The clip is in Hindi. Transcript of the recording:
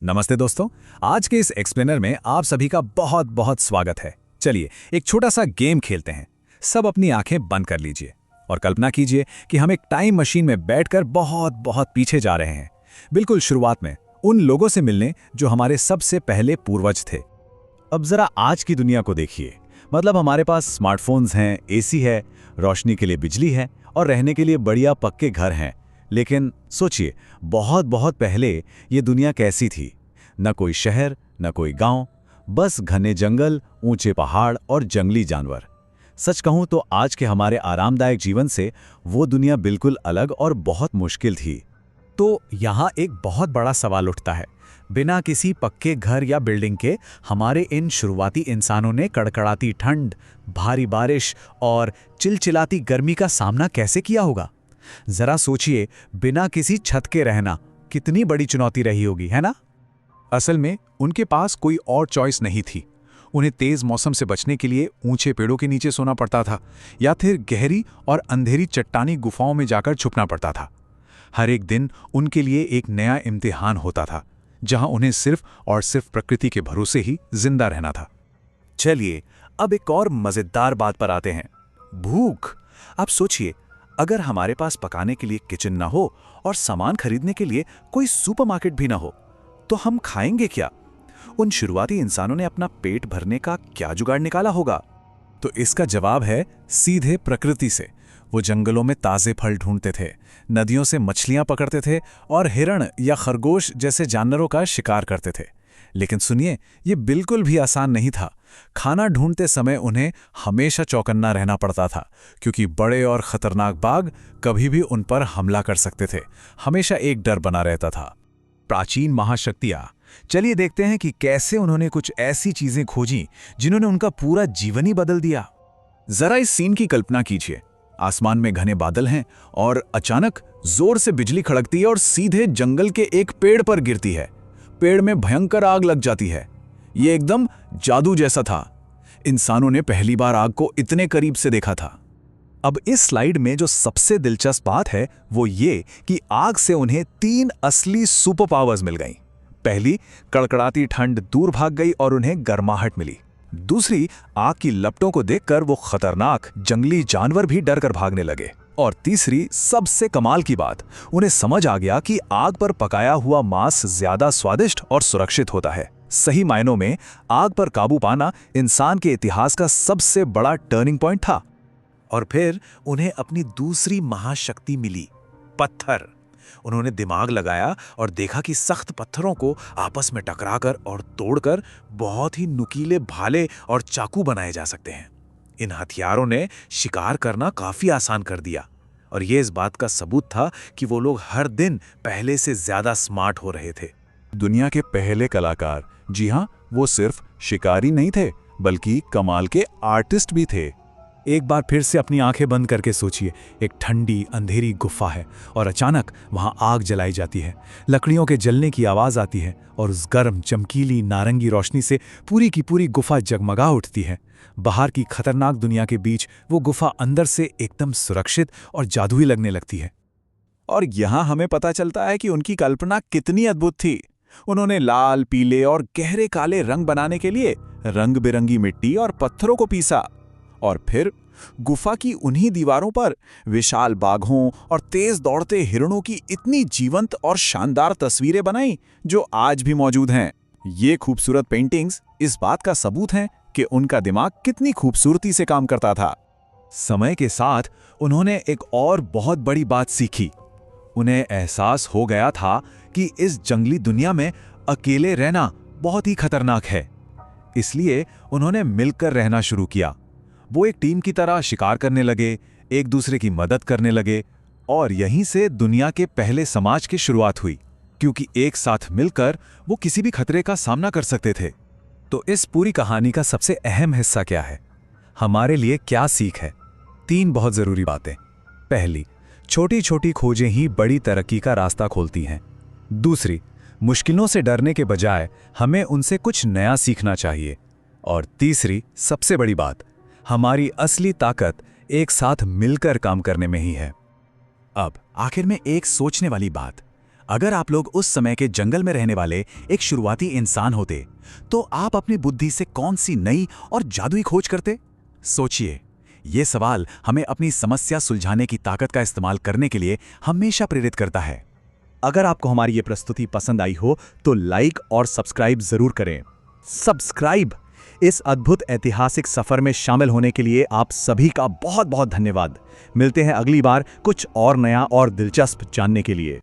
नमस्ते दोस्तों। आज के इस एक्सप्लेनर में आप सभी का बहुत बहुत स्वागत है। चलिए एक छोटा सा गेम खेलते हैं। सब अपनी आंखें बंद कर लीजिए और कल्पना कीजिए कि हम एक टाइम मशीन में बैठकर बहुत बहुत पीछे जा रहे हैं, बिल्कुल शुरुआत में, उन लोगों से मिलने जो हमारे सबसे पहले पूर्वज थे। अब जरा आज की दुनिया को देखिए। मतलब हमारे पास स्मार्टफोन्स हैं, एसी है, रोशनी के लिए बिजली है और रहने के लिए बढ़िया पक्के घर हैं। लेकिन सोचिए, बहुत बहुत पहले ये दुनिया कैसी थी? न कोई शहर, न कोई गांव, बस घने जंगल, ऊंचे पहाड़ और जंगली जानवर। सच कहूं तो आज के हमारे आरामदायक जीवन से वो दुनिया बिल्कुल अलग और बहुत मुश्किल थी। तो यहाँ एक बहुत बड़ा सवाल उठता है, बिना किसी पक्के घर या बिल्डिंग के हमारे इन शुरुआती इंसानों ने कड़कड़ाती ठंड, भारी बारिश और चिलचिलाती गर्मी का सामना कैसे किया होगा? जरा सोचिए, बिना किसी छत के रहना कितनी बड़ी चुनौती रही होगी, है ना? असल में उनके पास कोई और चॉइस नहीं थी। उन्हें तेज मौसम से बचने के लिए ऊंचे पेड़ों के नीचे सोना पड़ता था या फिर गहरी और अंधेरी चट्टानी गुफाओं में जाकर छुपना पड़ता था। हर एक दिन उनके लिए एक नया इम्तिहान होता था, जहां उन्हें सिर्फ और सिर्फ प्रकृति के भरोसे ही जिंदा रहना था। चलिए अब एक और मजेदार बात पर आते हैं, भूख। आप सोचिए, अगर हमारे पास पकाने के लिए किचन ना हो और सामान खरीदने के लिए कोई सुपरमार्केट भी ना हो, तो हम खाएंगे क्या? उन शुरुआती इंसानों ने अपना पेट भरने का क्या जुगाड़ निकाला होगा? तो इसका जवाब है सीधे प्रकृति से। वो जंगलों में ताजे फल ढूंढते थे, नदियों से मछलियां पकड़ते थे और हिरण या खरगोश जैसे जानवरों का शिकार करते थे। लेकिन सुनिए, ये बिल्कुल भी आसान नहीं था। खाना ढूंढते समय उन्हें हमेशा चौकन्ना रहना पड़ता था, क्योंकि बड़े और खतरनाक बाघ कभी भी उन पर हमला कर सकते थे। हमेशा एक डर बना रहता था। प्राचीन महाशक्तियां, चलिए देखते हैं कि कैसे उन्होंने कुछ ऐसी चीजें खोजी जिन्होंने उनका पूरा जीवन ही बदल दिया। जरा इस सीन की कल्पना कीजिए। आसमान में घने बादल हैं और अचानक जोर से बिजली खड़कती है और सीधे जंगल के एक पेड़ पर गिरती है। पेड़ में भयंकर आग लग जाती है। ये एकदम जादू जैसा था। इंसानों ने पहली बार आग को इतने करीब से देखा था। अब इस स्लाइड में जो सबसे दिलचस्प बात है वो ये कि आग से उन्हें 3 असली सुपर पावर्स मिल गईं। पहली, कड़कड़ाती ठंड दूर भाग गई और उन्हें गर्माहट मिली। दूसरी, आग की लपटों को देखकर वो खतरनाक जंगली जानवर भी डर कर भागने लगे। और तीसरी, सबसे कमाल की बात, उन्हें समझ आ गया कि आग पर पकाया हुआ मांस ज्यादा स्वादिष्ट और सुरक्षित होता है। सही मायनों में आग पर काबू पाना इंसान के इतिहास का सबसे बड़ा टर्निंग पॉइंट था। और फिर उन्हें अपनी दूसरी महाशक्ति मिली, पत्थर। उन्होंने दिमाग लगाया और देखा कि सख्त पत्थरों को आपस में टकराकर और तोड़कर बहुत ही नुकीले भाले और चाकू बनाए जा सकते हैं। इन हथियारों ने शिकार करना काफी आसान कर दिया और ये इस बात का सबूत था कि वो लोग हर दिन पहले से ज्यादा स्मार्ट हो रहे थे। दुनिया के पहले कलाकार, जी हाँ, वो सिर्फ शिकारी नहीं थे बल्कि कमाल के आर्टिस्ट भी थे। एक बार फिर से अपनी आंखें बंद करके सोचिए, एक ठंडी अंधेरी गुफा है और अचानक वहां आग जलाई जाती है। लकड़ियों के जलने की आवाज आती है और उस गर्म चमकीली नारंगी रोशनी से पूरी की पूरी गुफा जगमगा उठती है। बाहर की खतरनाक दुनिया के बीच वो गुफा अंदर से एकदम सुरक्षित और जादुई लगने लगती है। और यहां हमें पता चलता है कि उनकी कल्पना कितनी अद्भुत थी। उन्होंने लाल, पीले और गहरे काले रंग बनाने के लिए रंग बिरंगी मिट्टी और पत्थरों को पीसा और फिर गुफा की उन्हीं दीवारों पर विशाल बाघों और तेज दौड़ते हिरणों की इतनी जीवंत और शानदार तस्वीरें बनाई जो आज भी मौजूद हैं। ये खूबसूरत पेंटिंग्स इस बात का सबूत हैं कि उनका दिमाग कितनी खूबसूरती से काम करता था। समय के साथ उन्होंने एक और बहुत बड़ी बात सीखी। उन्हें एहसास हो गया था कि इस जंगली दुनिया में अकेले रहना बहुत ही खतरनाक है। इसलिए उन्होंने मिलकर रहना शुरू किया। वो एक टीम की तरह शिकार करने लगे, एक दूसरे की मदद करने लगे और यहीं से दुनिया के पहले समाज की शुरुआत हुई, क्योंकि एक साथ मिलकर वो किसी भी खतरे का सामना कर सकते थे। तो इस पूरी कहानी का सबसे अहम हिस्सा क्या है? हमारे लिए क्या सीख है? 3 बहुत जरूरी बातें। पहली, छोटी छोटी खोजें ही बड़ी तरक्की का रास्ता खोलती हैं। दूसरी, मुश्किलों से डरने के बजाय हमें उनसे कुछ नया सीखना चाहिए। और तीसरी, सबसे बड़ी बात, हमारी असली ताकत एक साथ मिलकर काम करने में ही है। अब आखिर में एक सोचने वाली बात, अगर आप लोग उस समय के जंगल में रहने वाले एक शुरुआती इंसान होते तो आप अपनी बुद्धि से कौन सी नई और जादुई खोज करते? सोचिए, ये सवाल हमें अपनी समस्या सुलझाने की ताकत का इस्तेमाल करने के लिए हमेशा प्रेरित करता है। अगर आपको हमारी ये प्रस्तुति पसंद आई हो तो लाइक और सब्सक्राइब जरूर करें। सब्सक्राइब! इस अद्भुत ऐतिहासिक सफर में शामिल होने के लिए आप सभी का बहुत बहुत धन्यवाद। मिलते हैं अगली बार कुछ और नया और दिलचस्प जानने के लिए।